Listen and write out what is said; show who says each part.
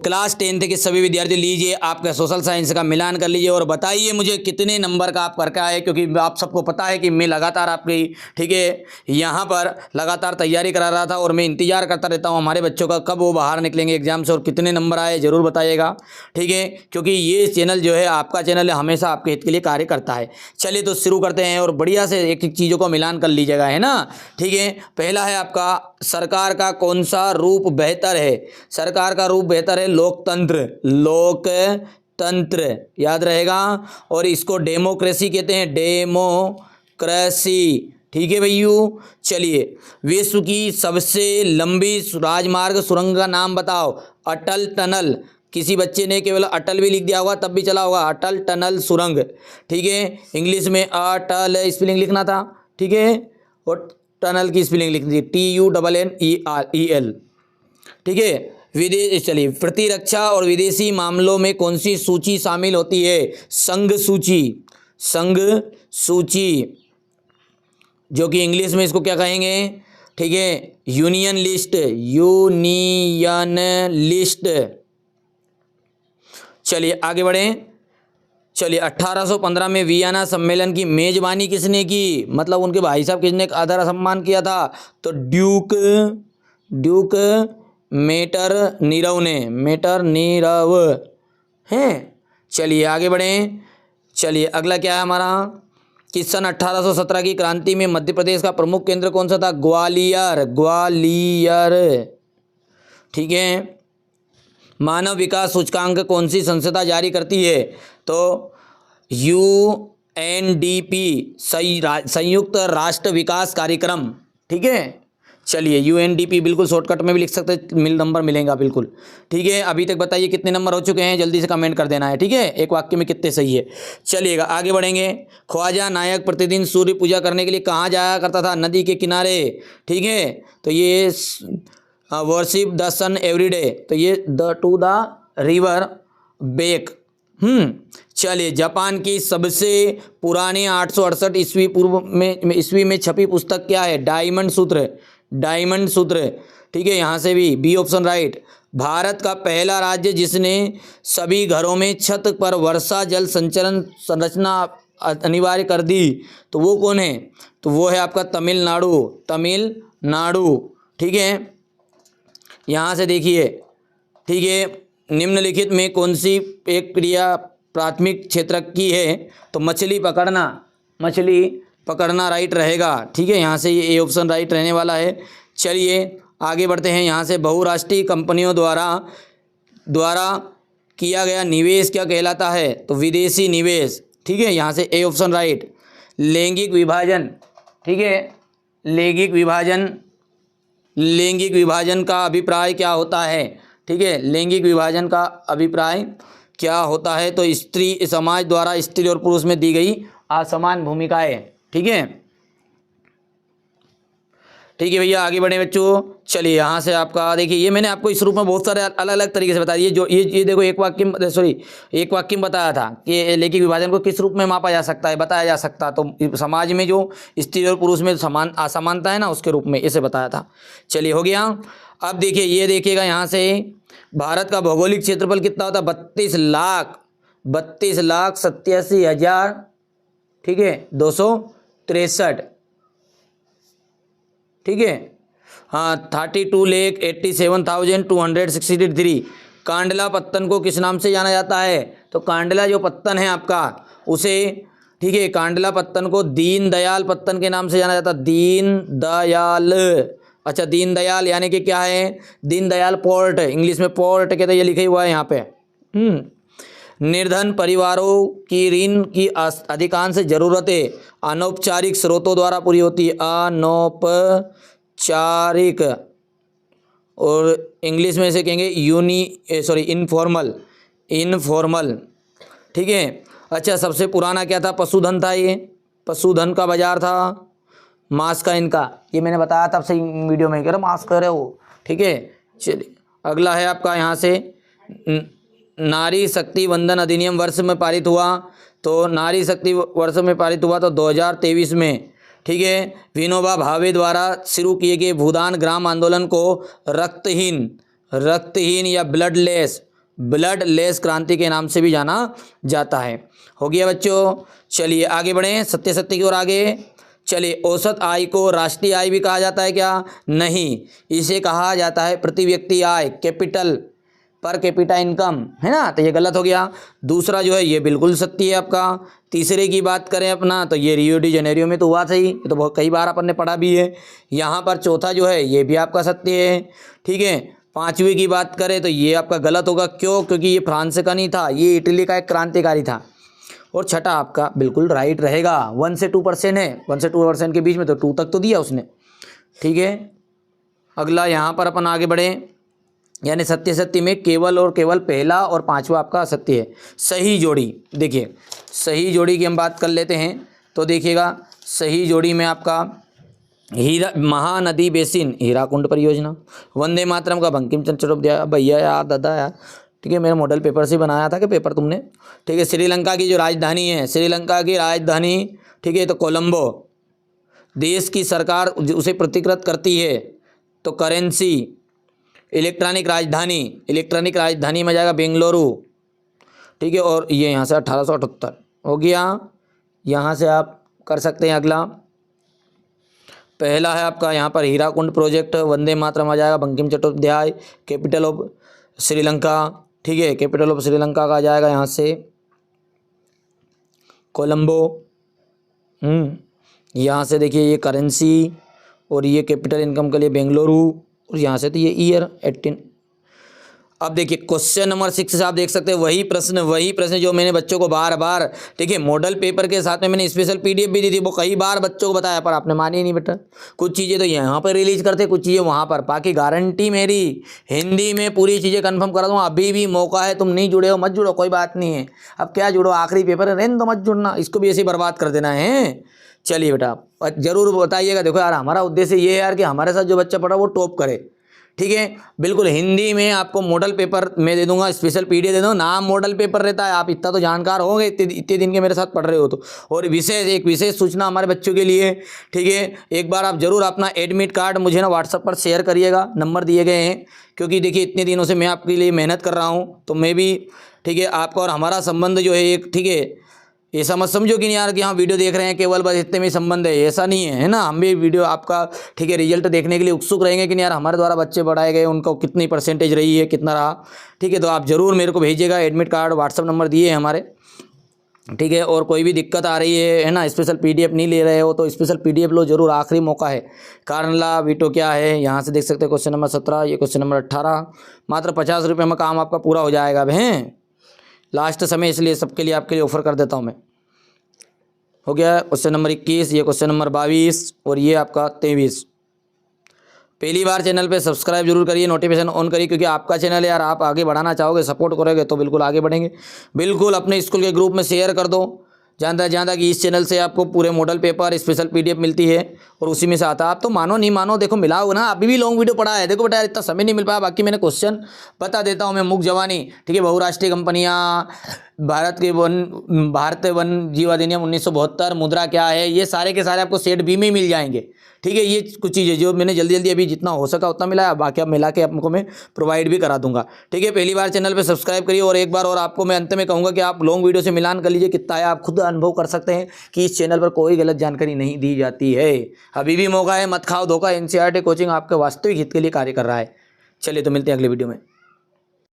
Speaker 1: Class 10th के सभी विद्यार्थी लीजिए आपका सोशल साइंस का मिलान कर लीजिए और बताइए मुझे कितने नंबर का आप करके आए, क्योंकि आप सबको पता है कि मैं लगातार आपकी ठीक है यहाँ पर लगातार तैयारी करा रहा था और मैं इंतजार करता रहता हूँ हमारे बच्चों का कब वो बाहर निकलेंगे एग्जाम से और कितने नंबर आए ज़रूर बताइएगा, ठीक है, क्योंकि ये चैनल जो है आपका चैनल है, हमेशा आपके हित के लिए कार्य करता है। चलिए तो शुरू करते हैं और बढ़िया से एक एक चीज़ों को मिलान कर लीजिएगा, है ना, ठीक है। पहला है आपका सरकार का कौन सा रूप बेहतर है। सरकार का रूप बेहतर है लोकतंत्र, लोकतंत्र याद रहेगा, और इसको डेमोक्रेसी कहते हैं, डेमोक्रेसी, ठीक है भैयू। चलिए विश्व की सबसे लंबी राजमार्ग सुरंग का नाम बताओ। अटल टनल, किसी बच्चे ने केवल अटल भी लिख दिया होगा तब भी चला होगा, अटल टनल सुरंग, ठीक है। इंग्लिश में अटल स्पेलिंग लिखना था, ठीक है, और टनल की स्पेलिंग लिखनी थी TUNNEL, ठीक है। विदेश, चलिए प्रतिरक्षा और विदेशी मामलों में कौन सी सूची शामिल होती है। संघ सूची, संघ सूची, जो कि इंग्लिश में इसको क्या कहेंगे, ठीक है, यूनियन लिस्ट, यूनियन लिस्ट। चलिए आगे बढ़ें। चलिए 1815 में वियना सम्मेलन की मेजबानी किसने की, मतलब उनके भाई साहब किसने आदर सम्मान किया था, तो ड्यूक मेटरनीरव ने, मेटरनीरव हैं। चलिए आगे बढ़ें। चलिए अगला क्या है हमारा, कि सन 1817 की क्रांति में मध्य प्रदेश का प्रमुख केंद्र कौन सा था, ग्वालियर, ग्वालियर, ठीक है। मानव विकास सूचकांक कौन सी संस्था जारी करती है, तो UNDP, संयुक्त राष्ट्र विकास कार्यक्रम, ठीक है। चलिए UNDP बिल्कुल शॉर्टकट में भी लिख सकते हैं, नंबर मिलेगा बिल्कुल, ठीक है। अभी तक बताइए कितने नंबर हो चुके हैं, जल्दी से कमेंट कर देना है, ठीक है, एक वाक्य में कितने सही है। चलिएगा आगे बढ़ेंगे। ख्वाजा नायक प्रतिदिन सूर्य पूजा करने के लिए कहाँ जाया करता था, नदी के किनारे, ठीक है। तो ये worship the sun every day, तो ये टू द रिवर बेक। चलिए जापान की सबसे पुरानी 868 ईस्वी पूर्व में ईस्वी में छपी पुस्तक क्या है, डायमंड सूत्र, डायमंड सूत्र, ठीक है, यहाँ से भी बी ऑप्शन राइट। भारत का पहला राज्य जिसने सभी घरों में छत पर वर्षा जल संचरण संरचना अनिवार्य कर दी, तो वो कौन है, तो वो है आपका तमिलनाडु, तमिलनाडु, ठीक है। यहाँ से देखिए, ठीक है, निम्नलिखित में कौन सी एक क्रिया प्राथमिक क्षेत्र की है, तो मछली पकड़ना, मछली पकड़ना राइट रहेगा, ठीक है, यहाँ से ये ऑप्शन राइट रहने वाला है। चलिए आगे बढ़ते हैं। यहाँ से बहुराष्ट्रीय कंपनियों द्वारा किया गया निवेश क्या कहलाता है, तो विदेशी निवेश, ठीक है, यहाँ से ए ऑप्शन राइट। लैंगिक विभाजन, ठीक है, लैंगिक विभाजन, लैंगिक विभाजन का अभिप्राय क्या होता है, ठीक है, लैंगिक विभाजन का अभिप्राय क्या होता है, तो स्त्री समाज द्वारा स्त्री और पुरुष में दी गई असमान भूमिकाएं, ठीक है, ठीक है भैया। आगे बढ़े बच्चों। चलिए यहाँ से आपका देखिए, ये मैंने आपको इस रूप में बहुत सारे अलग अलग तरीके से बता दिए, जो ये देखो एक वाक्य में बताया था कि लैंगिक विभाजन को किस रूप में मापा जा सकता है, बताया जा सकता, तो समाज में जो स्त्री और पुरुष में समान असमानता है ना, उसके रूप में इसे बताया था। चलिए हो गया। अब देखिए, ये देखिएगा यहाँ से भारत का भौगोलिक क्षेत्रफल कितना होता है, 32,87,000, ठीक है, 263, ठीक है, हाँ 32,87,263। कांडला पत्तन को किस नाम से जाना जाता है, तो कांडला जो पत्तन है आपका उसे, ठीक है, कांडला पत्तन को दीनदयाल पत्तन के नाम से जाना जाता है, दीनदयाल, अच्छा दीनदयाल यानी कि क्या है, दीनदयाल पोर्ट, इंग्लिश में पोर्ट कहते हैं, ये लिखा हुआ है यहाँ पे। निर्धन परिवारों की ऋण की अधिकांश ज़रूरतें अनौपचारिक स्रोतों द्वारा पूरी होती है, अनौपचारिक, और इंग्लिश में इसे कहेंगे इनफॉर्मल, इनफॉर्मल, ठीक है। अच्छा सबसे पुराना क्या था, पशुधन था, ये पशुधन का बाजार था, मांस का इनका, ये मैंने बताया था आपसे वीडियो में, कह रहा मांस कह रहे हो, ठीक है। चलिए अगला है आपका यहाँ से नारी शक्ति वंदन अधिनियम वर्ष में पारित हुआ, तो नारी शक्ति वर्ष में पारित हुआ तो 2023 में, ठीक है। विनोबा भावे द्वारा शुरू किए गए भूदान ग्राम आंदोलन को रक्तहीन या ब्लडलेस ब्लड लेस क्रांति के नाम से भी जाना जाता है। हो गया बच्चों, चलिए आगे बढ़ें सत्य सत्य की ओर आगे। चलिए, औसत आय को राष्ट्रीय आय भी कहा जाता है क्या? नहीं, इसे कहा जाता है प्रति व्यक्ति आय, कैपिटल पर कैपिटा इनकम, है ना। तो ये गलत हो गया। दूसरा जो है ये बिल्कुल सत्य है आपका। तीसरे की बात करें अपना तो ये रियो डी जेनेरियो में तो हुआ सही, ये तो बहुत कई बार अपन ने पढ़ा भी है। यहाँ पर चौथा जो है ये भी आपका सत्य है, ठीक है। पांचवी की बात करें तो ये आपका गलत होगा, क्यों? क्योंकि ये फ्रांस का नहीं था, ये इटली का एक क्रांतिकारी था। और छठा आपका बिल्कुल राइट रहेगा। 1 से 2% है, 1 से 2% के बीच में तो 2 तक तो दिया उसने, ठीक है। अगला यहाँ पर अपन आगे बढ़े, यानी सत्य सत्य में केवल और केवल पहला और पांचवा आपका असत्य है। सही जोड़ी, देखिए सही जोड़ी की हम बात कर लेते हैं तो देखिएगा, सही जोड़ी में आपका हीरा महानदी बेसिन हीराकुंड परियोजना, वंदे मातरम का बंकिम चंद्र चट्टोपाध्याय। भैया यार, दादा यार, ठीक है, मेरा मॉडल पेपर से बनाया था कि पेपर तुमने, ठीक है। श्रीलंका की जो राजधानी है, श्रीलंका की राजधानी, ठीक है, तो कोलंबो। देश की सरकार उसे प्रतिकृत करती है तो करेंसी। इलेक्ट्रॉनिक राजधानी में जाएगा बेंगलुरु, ठीक है। और ये यहाँ से 1878 हो गया। यहाँ से आप कर सकते हैं अगला। पहला है आपका यहाँ पर हीराकुंड प्रोजेक्ट, वंदे मातरम आ जाएगा बंकिम चट्टोपाध्याय। कैपिटल ऑफ श्रीलंका, ठीक है, कैपिटल ऑफ श्रीलंका का आ जाएगा यहाँ से कोलंबो। यहाँ से देखिए ये करेंसी, और ये कैपिटल इनकम के लिए बेंगलुरु, और यहाँ से तो ये ईयर 18। अब देखिए क्वेश्चन नंबर 6 से आप देख सकते हैं वही प्रश्न जो मैंने बच्चों को बार बार, ठीक है, मॉडल पेपर के साथ में मैंने स्पेशल पीडीएफ भी दी थी, वो कई बार बच्चों को बताया पर आपने मानी नहीं बेटा। कुछ चीज़ें तो यहाँ पर रिलीज करते, कुछ चीज़ें वहाँ पर। बाकी गारंटी मेरी हिंदी में पूरी चीज़ें कंफर्म करा दूँ। अभी भी मौका है, तुम नहीं जुड़े हो मत जुड़ो, कोई बात नहीं है। अब क्या जुड़ो, आखिरी पेपर है, रहने दो, मत जुड़ना, इसको भी ऐसे बर्बाद कर देना है। चलिए बेटा जरूर बताइएगा। देखो यार, हमारा उद्देश्य ये है यार कि हमारे साथ जो बच्चा पढ़ा वो टॉप करे, ठीक है। बिल्कुल हिंदी में आपको मॉडल पेपर मैं दे दूंगा, स्पेशल पीडीएफ दे दूंगा, नाम मॉडल पेपर रहता है। आप इतना तो जानकार होंगे, इतने दिन के मेरे साथ पढ़ रहे हो तो। और एक विशेष सूचना हमारे बच्चों के लिए, ठीक है, एक बार आप जरूर अपना एडमिट कार्ड मुझे ना व्हाट्सएप पर शेयर करिएगा, नंबर दिए गए हैं। क्योंकि देखिए इतने दिनों से मैं आपके लिए मेहनत कर रहा हूँ, तो मैं भी, ठीक है, आपका और हमारा संबंध जो है एक, ठीक है, ऐसा मत समझो कि नहीं यार कि हाँ वीडियो देख रहे हैं केवल बस इतने में संबंध है, ऐसा नहीं है, है ना। हम भी वीडियो आपका, ठीक है, रिजल्ट देखने के लिए उत्सुक रहेंगे कि नहीं यार हमारे द्वारा बच्चे पढ़ाए गए, उनको कितनी परसेंटेज रही है, कितना रहा, ठीक है। तो आप ज़रूर मेरे को भेजिएगा, एडमिट कार्ड व्हाट्सअप नंबर दिए हैं हमारे, ठीक है। और कोई भी दिक्कत आ रही है ना, स्पेशल पीडीएफ नहीं ले रहे हो तो स्पेशल पीडीएफ लो जरूर, आखिरी मौका है। कारण ला वीटो क्या है, यहाँ से देख सकते हैं क्वेश्चन नंबर 17, ये क्वेश्चन नंबर 18। मात्र 50 रुपये में काम आपका पूरा हो जाएगा। अब हैं लास्ट समय, इसलिए सबके लिए आपके लिए ऑफर कर देता हूँ मैं। हो गया क्वेश्चन नंबर 21, ये क्वेश्चन नंबर 22, और ये आपका 23। पहली बार चैनल पे सब्सक्राइब जरूर करिए, नोटिफिकेशन ऑन करिए, क्योंकि आपका चैनल है यार, आप आगे बढ़ाना चाहोगे, सपोर्ट करोगे तो बिल्कुल आगे बढ़ेंगे। बिल्कुल अपने स्कूल के ग्रुप में शेयर कर दो ज़्यादा कि इस चैनल से आपको पूरे मॉडल पेपर स्पेशल पीडीएफ मिलती है और उसी में से आता है। आप तो मानो नहीं मानो, देखो मिला होगा ना, अभी भी लॉन्ग वीडियो पढ़ा है। देखो बेटा यार इतना समय नहीं मिल पाया, बाकी मैंने क्वेश्चन बता देता हूँ मैं। मुख जवानी, ठीक है, बहुराष्ट्रीय कंपनियाँ, भारतीय वन जीव अधिनियम 1972, मुद्रा क्या है, ये सारे के सारे आपको सेट बी में ही मिल जाएंगे, ठीक है। ये कुछ चीज़ें जो मैंने जल्दी अभी जितना हो सका उतना मिला है, बाकी अब मिला के आपको मैं प्रोवाइड भी करा दूंगा, ठीक है। पहली बार चैनल पे सब्सक्राइब करिए। और एक बार और आपको मैं अंत में कहूँगा कि आप लॉन्ग वीडियो से मिलान कर लीजिए, कितना है आप खुद अनुभव कर सकते हैं कि इस चैनल पर कोई गलत जानकारी नहीं दी जाती है। अभी भी मौका है, मत खाओ धोखा। एनसीईआरटी कोचिंग आपके वास्तविक हित के लिए कार्य कर रहा है। चलिए तो मिलते हैं अगले वीडियो में।